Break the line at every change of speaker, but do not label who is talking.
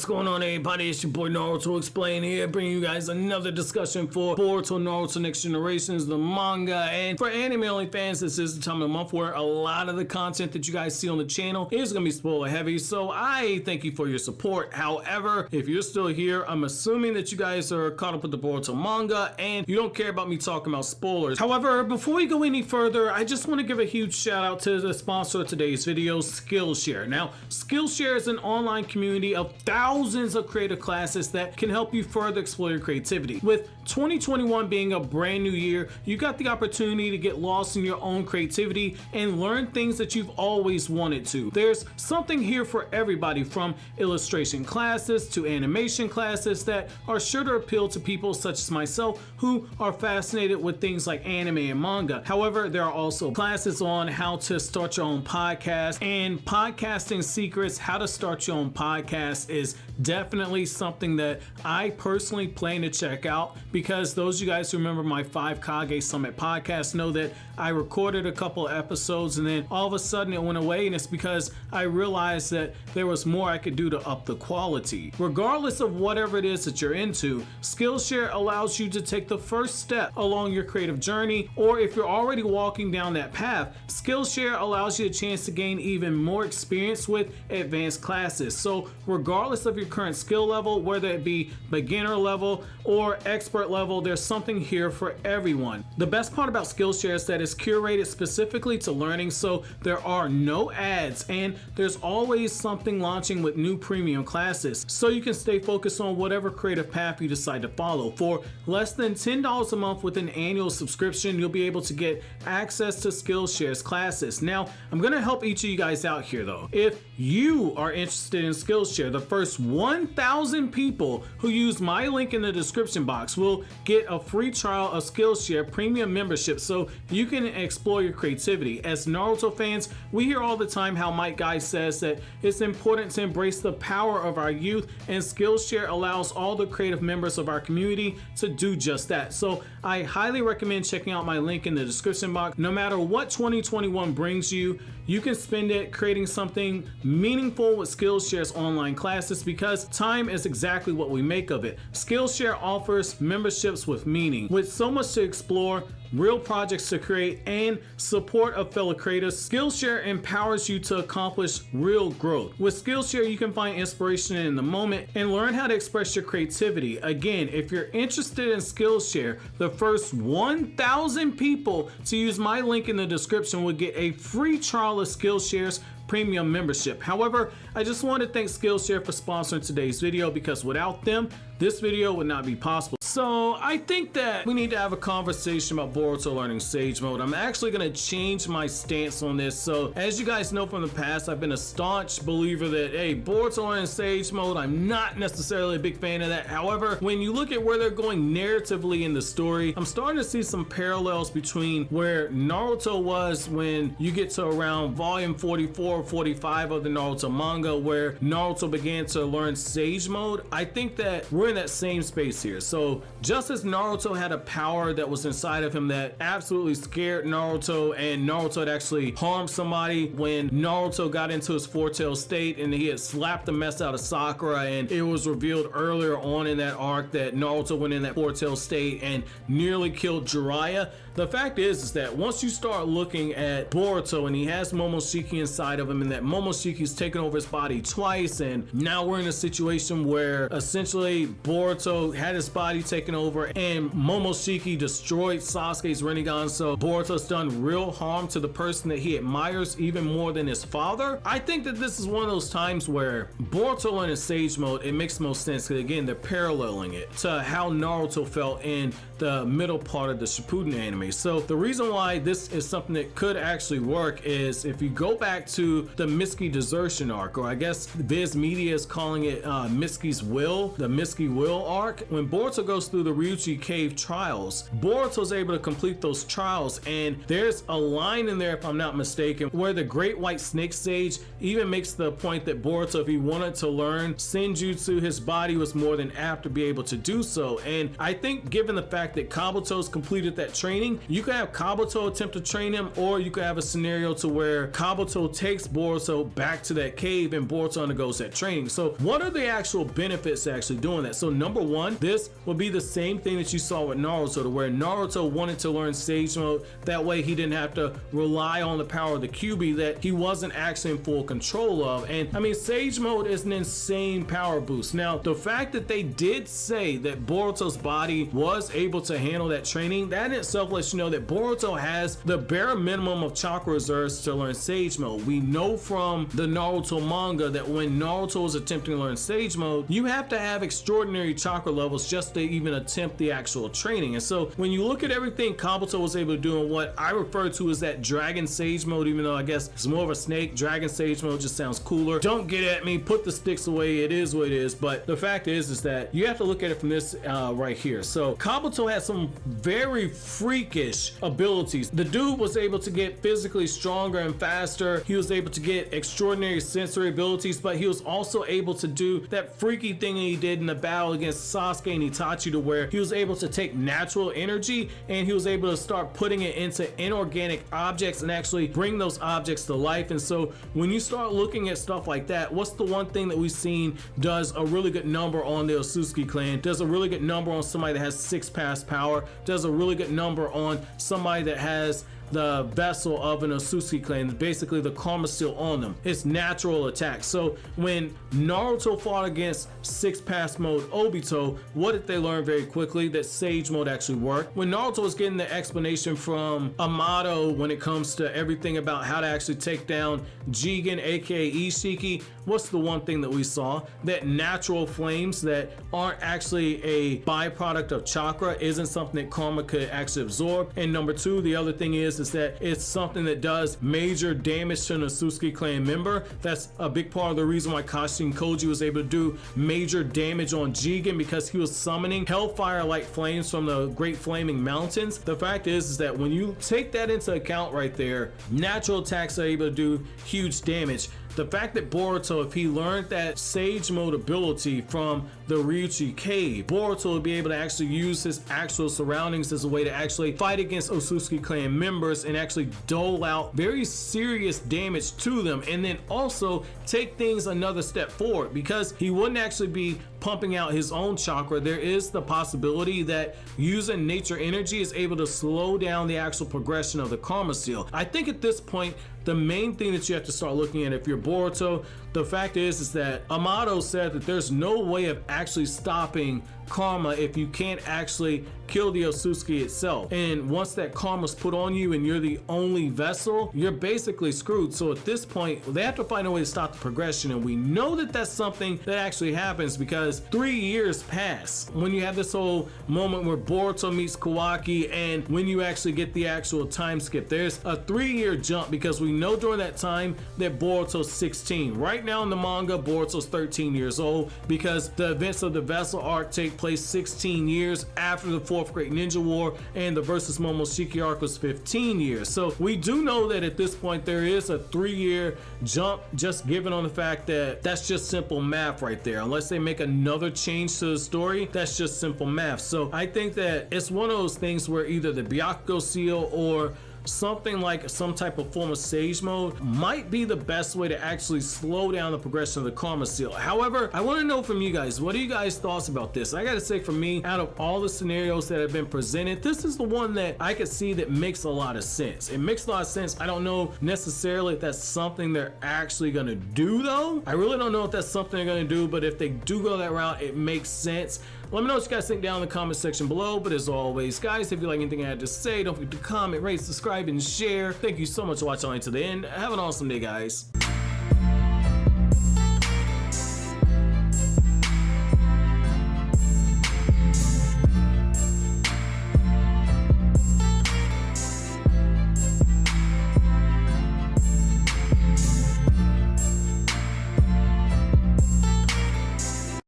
going on, everybody? It's your boy Naruto Explain here, bringing you guys another discussion for Boruto Naruto Next Generations, the manga. And for anime only fans, this is the time of the month where a lot of the content that you guys see on the channel is going to be spoiler heavy, so I thank you for your support. However, if you're still here, I'm assuming that you guys are caught up with the Boruto manga and you don't care about me talking about spoilers. However, before we go any further, I just want to give a huge shout out to the sponsor of today's video, Skillshare. Now, Skillshare is an online community of thousands of creative classes that can help you further explore your creativity. With 2021 being a brand new year, you got the opportunity to get lost in your own creativity and learn things that you've always wanted to. There's something here for everybody, from illustration classes to animation classes that are sure to appeal to people such as myself who are fascinated with things like anime and manga. However, there are also classes on how to start your own podcast and podcasting secrets. How to start your own podcast is definitely something that I personally plan to check out, because those of you guys who remember my 5 Kage Summit podcast know that I recorded a couple of episodes and then all of a sudden it went away, and it's because I realized that there was more I could do to up the quality. Regardless of whatever it is that you're into, Skillshare allows you to take the first step along your creative journey, or if you're already walking down that path, Skillshare allows you a chance to gain even more experience with advanced classes. So regardless of your current skill level, whether it be beginner level or expert level, there's something here for everyone. The best part about Skillshare is that it's curated specifically to learning, so there are no ads and there's always something launching with new premium classes, so you can stay focused on whatever creative path you decide to follow. For less than $10 a month with an annual subscription, you'll be able to get access to Skillshare's classes. Now, I'm going to help each of you guys out here though. If you are interested in Skillshare, the first 1,000 people who use my link in the description box will get a free trial of Skillshare premium membership, so you can explore your creativity. As Naruto fans, we hear all the time how Mike Guy says that it's important to embrace the power of our youth, and Skillshare allows all the creative members of our community to do just that. So I highly recommend checking out my link in the description box. No matter what 2021 brings you, you can spend it creating something meaningful with Skillshare's online classes, because time is exactly what we make of it. Skillshare offers memberships with meaning. With so much to explore, real projects to create, and support of fellow creators, Skillshare empowers you to accomplish real growth. With Skillshare, you can find inspiration in the moment and learn how to express your creativity. Again, if you're interested in Skillshare, the first 1,000 people to use my link in the description will get a free trial of Skillshare's premium membership. However, I just want to thank Skillshare for sponsoring today's video, because without them, this video would not be possible. So I think that we need to have a conversation about Boruto learning Sage Mode. I'm actually going to change my stance on this. So as you guys know from the past, I've been a staunch believer that, hey, Boruto learning Sage Mode, I'm not necessarily a big fan of that. However, when you look at where they're going narratively in the story, I'm starting to see some parallels between where Naruto was when you get to around volume 44 or 45 of the Naruto manga, where Naruto began to learn Sage Mode. I think that we're in that same space here. So just as Naruto had a power that was inside of him that absolutely scared Naruto, and Naruto had actually harmed somebody when Naruto got into his four-tailed state and he had slapped the mess out of Sakura, and it was revealed earlier on in that arc that Naruto went in that four-tailed state and nearly killed Jiraiya. The fact is that once you start looking at Boruto and he has Momoshiki inside of him, and that Momoshiki's taken over his body twice, and now we're in a situation where essentially Boruto had his body taken over and Momoshiki destroyed Sasuke's Rinnegan, so Boruto's done real harm to the person that he admires even more than his father. I think that this is one of those times where Boruto learning Sage Mode, it makes most sense, because again, they're paralleling it to how Naruto felt in the middle part of the Shippuden anime. So the reason why this is something that could actually work is if you go back to the Mitsuki desertion arc, or I guess Viz Media is calling it Mitsuki's Will, the Mitsuki Will arc. When Boruto goes through the Ryuchi Cave Trials, Boruto's able to complete those trials, and there's a line in there, if I'm not mistaken, where the Great White Snake Sage even makes the point that Boruto, if he wanted to learn Senjutsu, his body was more than apt to be able to do so. And I think given the fact that Kabuto's completed that training, you could have Kabuto attempt to train him, or you could have a scenario to where Kabuto takes Boruto back to that cave and Boruto undergoes that training. So what are the actual benefits to actually doing that? So number one, this would be the same thing that you saw with Naruto, to where Naruto wanted to learn Sage Mode. That way he didn't have to rely on the power of the Kyuubi that he wasn't actually in full control of. And I mean, Sage Mode is an insane power boost. Now, the fact that they did say that Boruto's body was able to handle that training, that in itself lets you know that Boruto has the bare minimum of chakra reserves to learn Sage Mode. We know from the Naruto manga that when Naruto was attempting to learn Sage Mode, you have to have extraordinary chakra levels just to even attempt the actual training. And so when you look at everything Kabuto was able to do in what I refer to as that Dragon Sage Mode, even though I guess it's more of a snake, Dragon Sage Mode just sounds cooler. Don't get at me, put the sticks away, it is what it is. But the fact is that you have to look at it from this right here. So Kabuto had some very freakish abilities. The dude was able to get physically stronger and faster. He was able to get extraordinary sensory abilities, but he was also able to do that freaky thing that he did in the battle against Sasuke and Itachi, to where he was able to take natural energy and he was able to start putting it into inorganic objects and actually bring those objects to life. And so when you start looking at stuff like that, what's the one thing that we've seen does a really good number on the Otsutsuki clan, does a really good number on somebody that has 6 pass power, does a really good number on somebody that has the vessel of an Otsutsuki clan, basically the karma seal on them. It's natural attack. So when Naruto fought against 6 pass mode Obito, what did they learn very quickly? That Sage Mode actually worked. When Naruto was getting the explanation from Amato when it comes to everything about how to actually take down Jigen, aka Ishiki, what's the one thing that we saw? That natural flames that aren't actually a byproduct of chakra isn't something that karma could actually absorb. And number two, the other thing is that it's something that does major damage to an Otsutsuki clan member. That's a big part of the reason why Kashin Koji was able to do major damage on Jigen, because he was summoning hellfire-like flames from the Great Flaming Mountains. The fact is that when you take that into account right there, natural attacks are able to do huge damage. The fact that Boruto, if he learned that Sage Mode ability from the Ryuchi Cave, Boruto would be able to actually use his actual surroundings as a way to actually fight against Otsutsuki clan members and actually dole out very serious damage to them, and then also take things another step forward, because he wouldn't actually be pumping out his own chakra. There is the possibility that using nature energy is able to slow down the actual progression of the karma seal. I think at this point, the main thing that you have to start looking at, if you're Boruto, the fact is that Amato said that there's no way of actually stopping karma if you can't actually kill the Otsutsuki itself. And once that karma's put on you and you're the only vessel, you're basically screwed. So at this point, they have to find a way to stop the progression. And we know that that's something that actually happens, because 3 years pass when you have this whole moment where Boruto meets Kawaki and when you actually get the actual time skip. There's a 3-year jump, because we know during that time that Boruto's 16. Right now in the manga, Boruto's 13 years old, because the events of the Vessel arc take place 16 years after the 4th Great Ninja War, and the versus Momoshiki arc was 15 years. So we do know that at this point there is a 3-year jump, just given on the fact that that's just simple math right there. Unless they make another change to the story, that's just simple math. So I think that it's one of those things where either the Byakugo seal or something like some type of form of Sage Mode might be the best way to actually slow down the progression of the karma seal. However, I want to know from you guys, what are you guys' thoughts about this? I gotta say, for me, out of all the scenarios that have been presented, this is the one that I could see that makes a lot of sense. It makes a lot of sense. I don't know necessarily if that's something they're actually gonna do though. I really don't know if that's something they're gonna do, but if they do go that route, it makes sense. Let me know what you guys think down in the comment section below. But as always, guys, if you like anything I had to say, don't forget to comment, rate, subscribe, and share. Thank you so much for watching all the way to the end. Have an awesome day, guys.